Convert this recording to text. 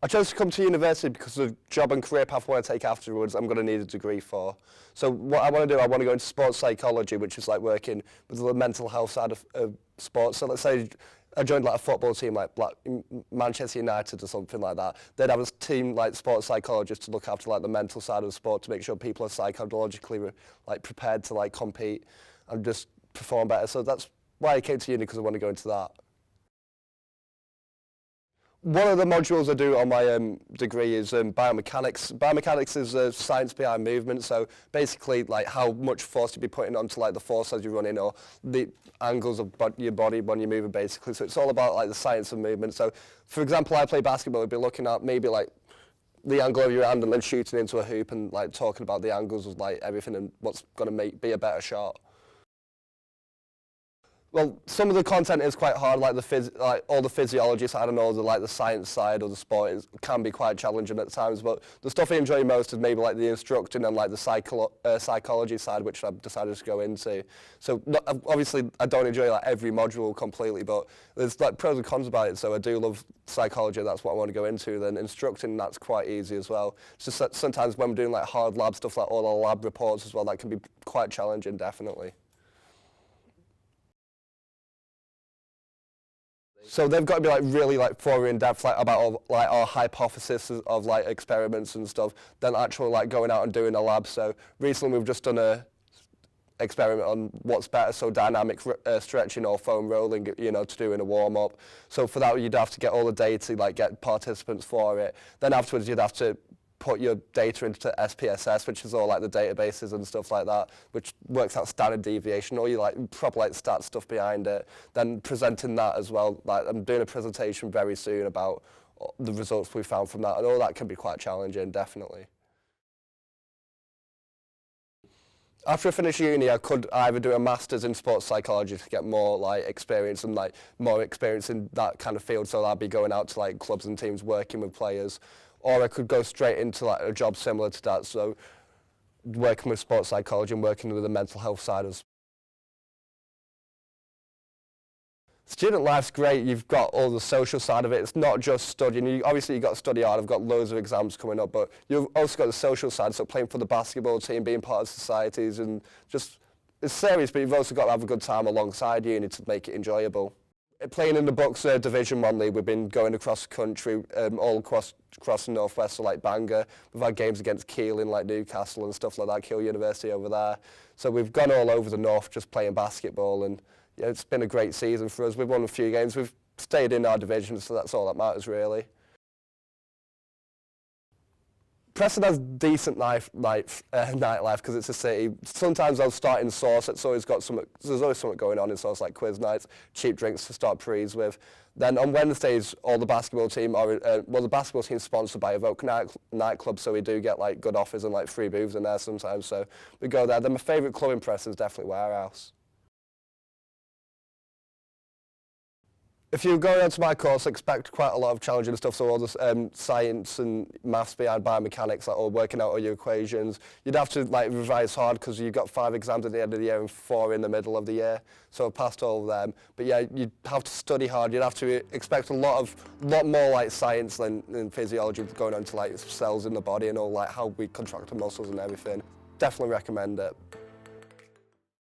I chose to come to university because of the job and career path I want to take afterwards. I'm going to need a degree for. So what I want to do, I want to go into sports psychology, which is like working with the mental health side of sports. So let's say I joined like a football team like Manchester United or something like that. They'd have a team like sports psychologists to look after like the mental side of the sport to make sure people are psychologically like prepared to like compete and just perform better. So that's why I came to uni, because I want to go into that. One of the modules I do on my degree is biomechanics. Biomechanics is the science behind movement, so basically like how much force you'd be putting onto like the force as you're running, or the angles of your body when you're moving basically. So it's all about like the science of movement. So for example, I play basketball, we'd be looking at maybe like the angle of your hand and then shooting into a hoop and like talking about the angles of like everything and what's going to be a better shot. Well, some of the content is quite hard, like all the physiology side and all the science side of the sport can be quite challenging at times. But the stuff I enjoy most is maybe like the instructing and like the psychology side, which I've decided to go into. So obviously I don't enjoy like every module completely, but there's like pros and cons about it. So I do love psychology, that's what I want to go into. Then instructing, that's quite easy as well. It's just that sometimes when we're doing like hard lab stuff, like all the lab reports as well, that can be quite challenging, definitely. So they've got to be like really like far in depth like about all, like our hypothesis of like experiments and stuff, then actually like going out and doing a lab. So recently we've just done a experiment on what's better, so dynamic stretching or foam rolling, you know, to do in a warm up. So for that you'd have to get all the data, like get participants for it. Then afterwards you'd have to put your data into SPSS, which is all like the databases and stuff like that, which works out standard deviation, or you like proper like stat stuff behind it. Then presenting that as well. Like I'm doing a presentation very soon about the results we found from that, and all that can be quite challenging, definitely. After I finish uni, I could either do a master's in sports psychology to get more like experience and like more experience in that kind of field. So I'd be going out to like clubs and teams, working with players. Or I could go straight into like a job similar to that, so working with sports psychology and working with the mental health side of. Student life's great. You've got all the social side of it. It's not just studying. Obviously, you've got to study hard. I've got loads of exams coming up, but you've also got the social side, so playing for the basketball team, being part of societies, and just, it's serious, but you've also got to have a good time alongside uni to make it enjoyable. Playing in the Bucks Division 1 League, we've been going across the country, all across the northwest, so like Bangor. We've had games against Keeling, like Newcastle and stuff like that, Keele University over there. So we've gone all over the north just playing basketball, and yeah, it's been a great season for us. We've won a few games. We've stayed in our division, so that's all that matters really. Preston has decent nightlife because it's a city. Sometimes I'll start in Source. It's always got there's always something going on in Source, like quiz nights, cheap drinks to start prees with. Then on Wednesdays, all the basketball team are the basketball team's sponsored by Evoke nightclub, so we do get like good offers and like free booths in there sometimes. So we go there. Then my favourite club in Preston is definitely Warehouse. If you go onto my course, expect quite a lot of challenging stuff, so all the science and maths behind biomechanics, like, or working out all your equations. You'd have to like revise hard because you've got 5 exams at the end of the year and 4 in the middle of the year, so I've passed all of them. But yeah, you'd have to study hard. You'd have to expect a lot more like science than physiology, going on to like cells in the body and all like how we contract the muscles and everything. Definitely recommend it.